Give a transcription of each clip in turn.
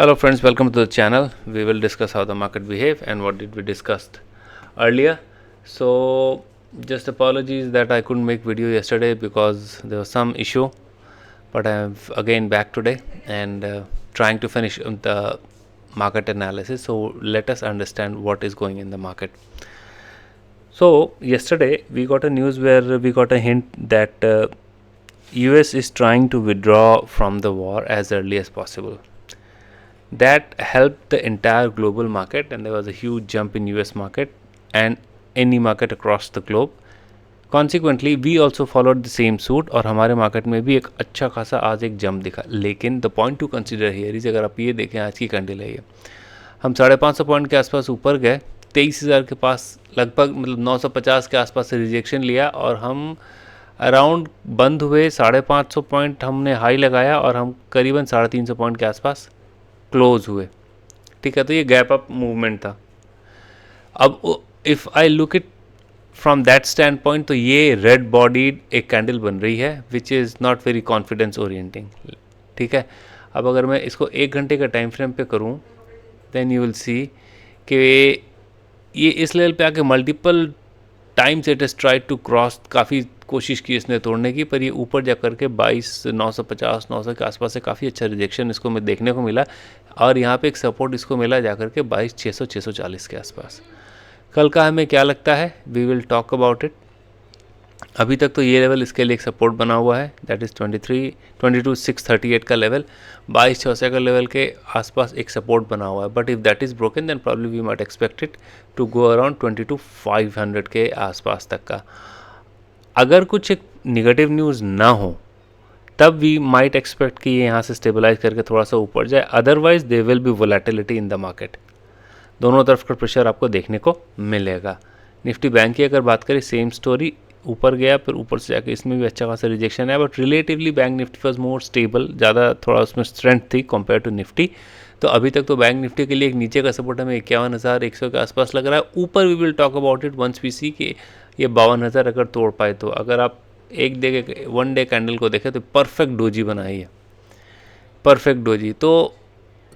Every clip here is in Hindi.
Hello friends, welcome to the channel. We will discuss how the market behave and what did we discussed earlier. So just apologies that I couldn't make video yesterday because there was some issue, but I am again back today and trying to finish the market analysis. So let us understand what is going in the market. So yesterday we got a news where we got a hint that US is trying to withdraw from the war as early as possible. That helped the entire global market and there was a huge jump in US market and any market across the globe. Consequently we also followed the same suit और हमारे मार्केट में भी एक अच्छा खासा आज एक जंप दिखा. लेकिन the point two consider here is, अगर आप ये देखें आज की कैंडल है ये, हम 550 पॉइंट के आसपास ऊपर गए, 23,000 के पास लगभग मतलब 950 के आसपास से रिजेक्शन लिया और हम अराउंड बंद हुए 550 पॉइंट हमने हाई लगाया और हम करीबन 350 पॉइंट के आसपास क्लोज हुए. ठीक है, तो ये गैप अप मूवमेंट था. अब if I look it from that stand point तो ये रेड बॉडीड एक कैंडल बन रही है which is not very confidence orienting. ठीक है, अब अगर मैं इसको 1 घंटे का टाइम फ्रेम पे करूँ देन यू विल सी कि ये इस लेवल पे आके multiple times it is try to cross, काफ़ी कोशिश की इसने तोड़ने की, पर ये ऊपर जा कर के 22,950 900 के आसपास से काफ़ी अच्छा रिजेक्शन इसको मैं देखने को मिला और यहाँ पे एक सपोर्ट इसको मिला जा कर के 22,600 640 के आसपास. कल का हमें क्या लगता है, we will talk about it. अभी तक तो ये लेवल इसके लिए एक सपोर्ट बना हुआ है, दैट इज़ 22,638 का लेवल, 22,600 का लेवल के आसपास एक सपोर्ट बना हुआ है. But if that is broken then probably we might expect it to go around 22,500 के आसपास तक का. अगर कुछ एक निगेटिव न्यूज़ ना हो तब वी माइट एक्सपेक्ट कि ये यहाँ से स्टेबलाइज करके थोड़ा सा ऊपर जाए. Otherwise they will B volatility in the market. दोनों तरफ का प्रेशर आपको देखने को मिलेगा. निफ्टी बैंक की अगर बात करें सेम स्टोरी, ऊपर गया फिर ऊपर से जाके इसमें भी अच्छा खासा रिजेक्शन है, but relatively bank Nifty was more stable, ज़्यादा थोड़ा उसमें स्ट्रेंथ थी कंपेयर टू निफ्टी. तो अभी तक तो बैंक निफ्टी के लिए एक नीचे का सपोर्ट हमें 51,100 के आसपास लग रहा है. ऊपर we will talk about it once we see कि ये 52,000 अगर तोड़ पाए तो. अगर आप वन डे कैंडल को देखें तो परफेक्ट डोजी बनाई है, परफेक्ट डोजी. तो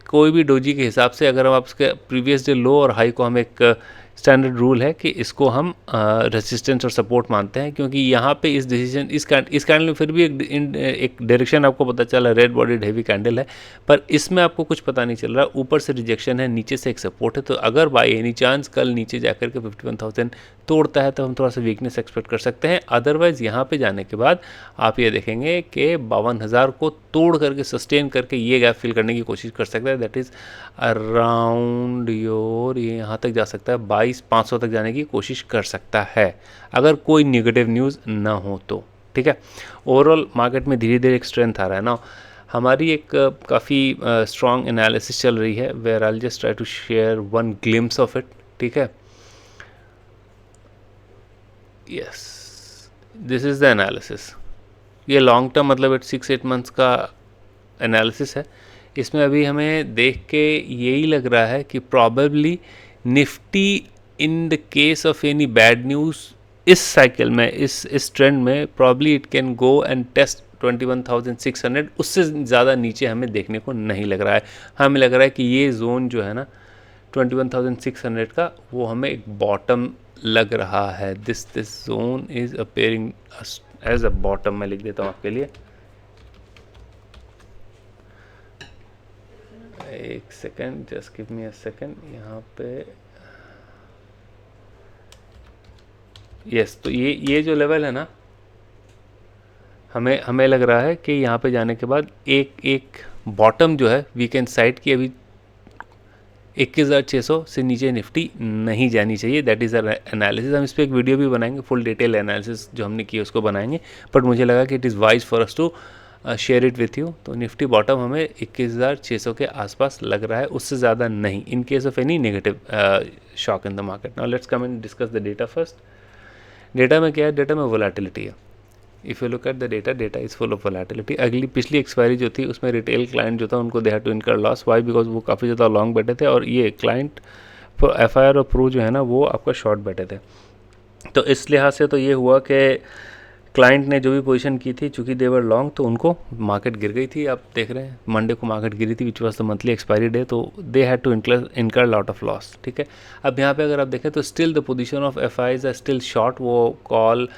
कोई भी डोजी के हिसाब से अगर हम आप उसके प्रीवियस डे लो और हाई को हम एक स्टैंडर्ड रूल है कि इसको हम रेजिस्टेंस और सपोर्ट मानते हैं, क्योंकि यहाँ पे इस डिसीजन इस कैंडल में फिर भी एक डायरेक्शन आपको पता चला, रेड बॉडीड हैवी कैंडल है, पर इसमें आपको कुछ पता नहीं चल रहा. ऊपर से रिजेक्शन है, नीचे से एक सपोर्ट है. तो अगर बाय एनी चांस कल नीचे जाकर के 51,000 तोड़ता है तो हम थोड़ा सा वीकनेस एक्सपेक्ट कर सकते हैं. अदरवाइज यहाँ पे जाने के बाद आप ये देखेंगे कि 52,000 को तोड़ करके सस्टेन करके ये गैप फिल करने की कोशिश कर सकता है. दैट इज़ अराउंड योर, ये यहाँ तक जा सकता है, 22,500 तक जाने की कोशिश कर सकता है अगर कोई नेगेटिव न्यूज़ ना हो तो. ठीक है, ओवरऑल मार्केट में धीरे धीरे एक स्ट्रेंथ आ रहा है ना. हमारी एक काफ़ी स्ट्रॉन्ग एनालिसिस चल रही है where I just try to share one glimpse of it. ठीक है, yes, this is the analysis. ये लॉन्ग टर्म मतलब 6-8 मंथ्स का एनालिसिस है. इसमें अभी हमें देख के यही लग रहा है कि probably Nifty in the case of any bad news इस साइकिल में, इस ट्रेंड में probably it can go and test 21,600. उससे ज़्यादा नीचे हमें देखने को नहीं लग रहा है. हमें लग रहा है कि ये जोन जो है ना 21,600 का, वो हमें एक बॉटम लग रहा है. This zone is appearing as a bottom. मैं लिख देता हूँ आपके लिए, एक second, just give me a second. यहाँ पे यस, तो ये जो लेवल है ना, हमें लग रहा है कि यहाँ पे जाने के बाद एक बॉटम जो है वी कैन साइड की अभी 21,600 से नीचे निफ्टी नहीं जानी चाहिए. That is a analysis. हम इस पर एक वीडियो भी बनाएंगे, फुल डिटेल एनालिसिस जो हमने की उसको बनाएंगे, बट मुझे लगा कि it is wise for us to share it with you. तो निफ्टी बॉटम हमें 21,600 के आसपास लग रहा है, उससे ज़्यादा नहीं, in case of any negative shock in the market. Now let's come and discuss the data first. Data में क्या है, डेटा में वोलेटिलिटी है. If you look at the data is full of volatility. पिछली एक्सपायरी जो थी उसमें रिटेल क्लाइंट जो था उनको they had to incur loss. Why? Because वो काफ़ी ज़्यादा लॉन्ग बैठे थे और ये क्लाइंट FIR और प्रू जो है ना वो आपका शॉर्ट बैठे थे. तो इस लिहाज से तो ये हुआ कि क्लाइंट ने जो भी पोजीशन की थी, चूंकि देवर लॉन्ग, तो उनको मार्केट गिर गई थी। आप देख रहे हैं मंडे को मार्केट गिरी थी, which was the monthly expiry day, तो they had to incur lot of loss. ठीक है, अब यहाँ पे अगर आप देखें तो still the position of FIIs are still short, वो कॉल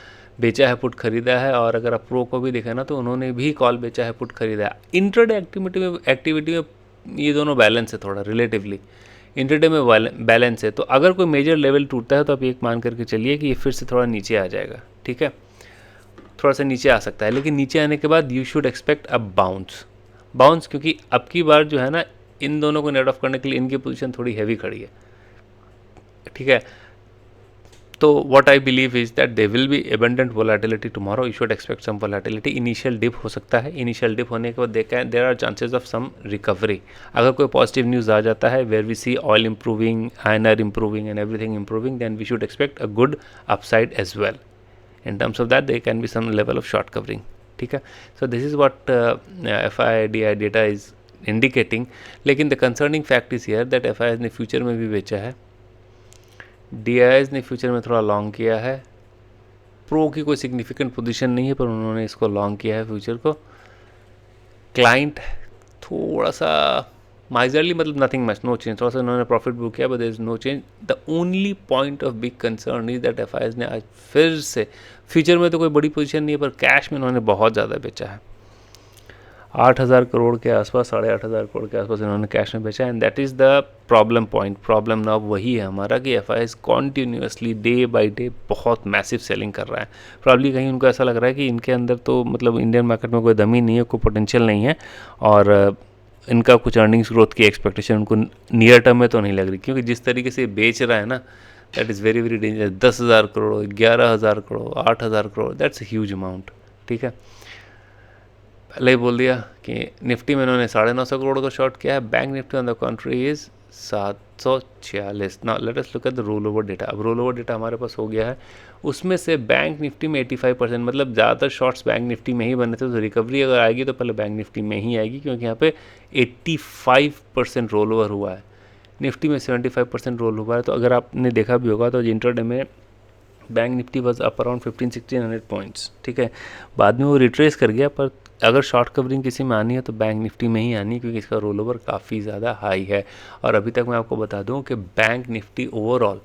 बेचा है, पुट खरीदा है। और अगर आप प्रो को भी देखें ना तो उन्होंने भी कॉल बेचा है, पुट खरीदा है। इंट्राडे एक्टिविटी में ये दोनों बैलेंस है, थोड़ा रिलेटिवली इंट्राडे में बैलेंस है। तो अगर कोई मेजर लेवल टूटता है तो आप एक मान करके चलिए कि ये फिर से थोड़ा नीचे आ जाएगा। ठीक है, थोड़ा सा नीचे आ सकता है, लेकिन नीचे आने के बाद you should expect a bounce, क्योंकि अब की बार जो है ना, इन दोनों को नेट ऑफ करने के लिए इनकी पोजीशन थोड़ी हैवी खड़ी है। ठीक है, तो what I believe is that they will be abundant volatility tomorrow, you should expect some volatility. Initial dip हो सकता है, इनिशियल डिप होने के बाद there are chances of some recovery. अगर कोई पॉजिटिव न्यूज़ आ जाता है where we see oil improving, iron ore improving and everything improving, then we should expect a good upside as well. In terms of that, there can be some level of short covering. ठीक है, so this is what FIDI data is indicating. लेकिन the concerning fact is here that FIIs ने फ्यूचर में भी बेचा है, DIIs ने फ्यूचर में थोड़ा लॉन्ग किया है। प्रो की कोई सिग्निफिकेंट पोजीशन नहीं है, पर उन्होंने इसको लॉन्ग किया है फ्यूचर को। क्लाइंट थोड़ा सा माइजरली, मतलब नथिंग मच, नो चेंज, थोड़ा सा उन्होंने प्रॉफिट बुक किया, but there is no change. The only point of big concern is that FIs ने आज फिर से, फ्यूचर में तो कोई बड़ी पोजीशन नहीं है, पर कैश में उन्होंने बहुत ज़्यादा बेचा है। 8,000 करोड़ के आसपास, 8,500 करोड़ के आसपास इन्होंने कैश में बेचा, and that is the problem point. Problem ना वही है हमारा कि FIS continuously day by day बहुत मैसिव सेलिंग कर रहा है। प्रॉब्ली कहीं उनको ऐसा लग रहा है कि इनके अंदर तो मतलब इंडियन मार्केट में कोई दमी नहीं है, कोई पोटेंशियल नहीं है, और इनका कुछ अर्निंग्स ग्रोथ की एक्सपेक्टेशन उनको नियर टर्म में तो नहीं लग रही, क्योंकि जिस तरीके से बेच रहा है ना, that is very very dangerous. 10,000 crore, 11,000 crore, 8,000 crore, that's a huge amount. ठीक है, पहले ही बोल दिया कि निफ्टी में इन्होंने 950 करोड़ का शॉर्ट किया है। Bank Nifty on the country is 746। Now let us look at the roll over data. अब रोल ओवर डेटा हमारे पास हो गया है, उसमें से बैंक निफ्टी में 85%, मतलब ज़्यादातर शॉर्ट्स बैंक निफ्टी में ही बने थे, तो रिकवरी अगर आएगी तो पहले बैंक निफ्टी में ही आएगी, क्योंकि यहाँ पे 85% रोल ओवर हुआ है, निफ्टी में 75% रोल हुआ है। तो अगर आपने देखा भी होगा तो इंट्राडे में bank Nifty was up around 15-1600 points. ठीक है, बाद में वो रिट्रेस कर गया, पर अगर शॉर्ट कवरिंग किसी में आनी है तो बैंक निफ्टी में ही आनी है, क्योंकि इसका रोल ओवर काफ़ी ज़्यादा हाई है। और अभी तक मैं आपको बता दूं कि बैंक निफ्टी ओवरऑल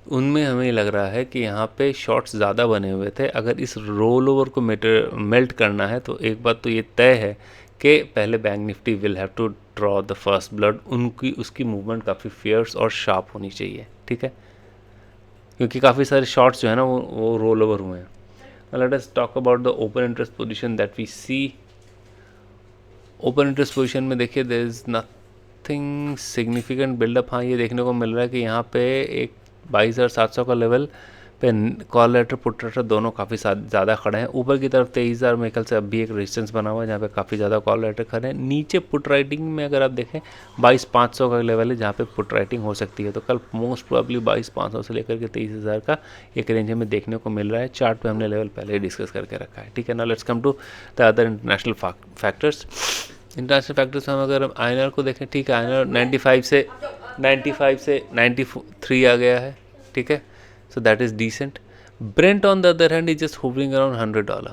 उनमें हमें लग रहा है कि यहाँ पे शॉर्ट्स ज़्यादा बने हुए थे। अगर इस रोल ओवर को मेल्ट करना है तो एक बात तो ये तय है कि पहले bank Nifty will have to draw the first blood. उसकी मूवमेंट काफ़ी फियर्स और शार्प होनी चाहिए। ठीक है, क्योंकि काफ़ी सारे शॉर्ट्स जो है ना वो रोल ओवर हुए हैं। Let us talk about the open interest position that we see. Open interest position में देखिए there is nothing significant buildup. हाँ, ये देखने को मिल रहा है कि यहाँ पे एक 22,700 का लेवल पे कॉल लेटर पुट लेटर दोनों काफ़ी ज़्यादा खड़े हैं। ऊपर की तरफ 23,000 में ख्याल से अब भी एक रेजिस्टेंस बना हुआ है जहाँ पे काफ़ी ज़्यादा कॉल लेटर खड़े हैं। नीचे पुट राइटिंग में अगर आप देखें 22,500 का लेवल है जहाँ पे पुट राइटिंग हो सकती है। तो कल मोस्ट प्रोबेबली 22,500 से लेकर के 23,000 का एक रेंज हमें देखने को मिल रहा है। चार्ट पे हमने लेवल पहले ही डिस्कस करके रखा है। ठीक है, now let's come to the other international factors. International factors में अगर हम आईएनआर को देखें, ठीक है, आईएनआर 95 से 93 आ गया है। ठीक है, so that is decent. Brent on the other hand is just hovering around $100.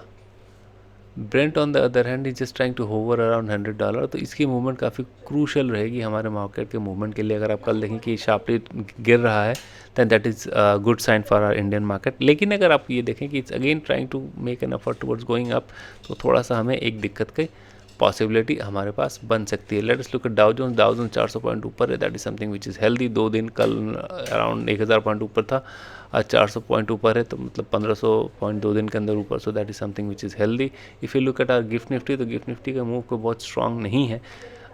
Brent on the other hand is just trying to hover around $100. तो इसकी मूवमेंट काफ़ी क्रूशल रहेगी हमारे मार्केट के मूवमेंट के लिए। अगर आप कल देखें कि शार्पली गिर रहा है than that is good sign for our Indian market. लेकिन अगर आप ये देखें कि it's again trying to make an effort towards going up, तो थोड़ा सा हमें एक दिक्कत की पॉसिबिलिटी हमारे पास बन सकती है। Let us look at Dow Jones 400 point ऊपर है, that is something which is healthy. 2 दिन कल अराउंड 1,000 पॉइंट ऊपर था, आज 400 पॉइंट ऊपर है, तो मतलब 1,500 पॉइंट 2 दिन के अंदर ऊपर। So that is something which is healthy. If you look at our Gift Nifty, तो गिफ्ट निफ्टी का मूव को बहुत स्ट्रांग नहीं है।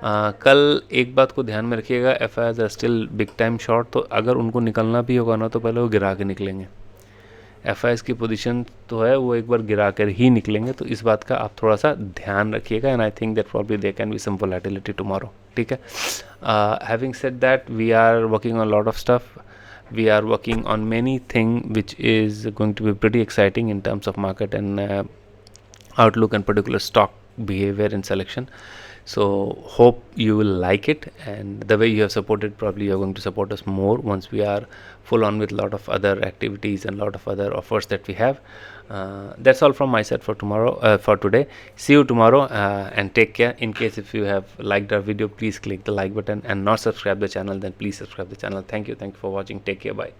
कल एक बात को ध्यान में रखिएगा, FIIs are still big time short, तो अगर उनको निकलना भी होगा ना तो पहले वो गिरा के निकलेंगे। एफआईआईज की पोजीशन तो है वो एक बार गिरा कर ही निकलेंगे, तो इस बात का आप थोड़ा सा ध्यान रखिएगा। And I think that probably they can be some volatility tomorrow. ठीक है, having said that we are working on lot of stuff. We are working on many things which is going to be pretty exciting in terms of market and outlook and particular stock behavior and selection. So hope you will like it, and the way you have supported, probably you're going to support us more once we are full on with a lot of other activities and a lot of other offers that we have. That's all from my side for tomorrow, for today. See you tomorrow, and take care. In case if you have liked our video, please click the like button, and not subscribe the channel, then please subscribe the channel. Thank you for watching. Take care. Bye.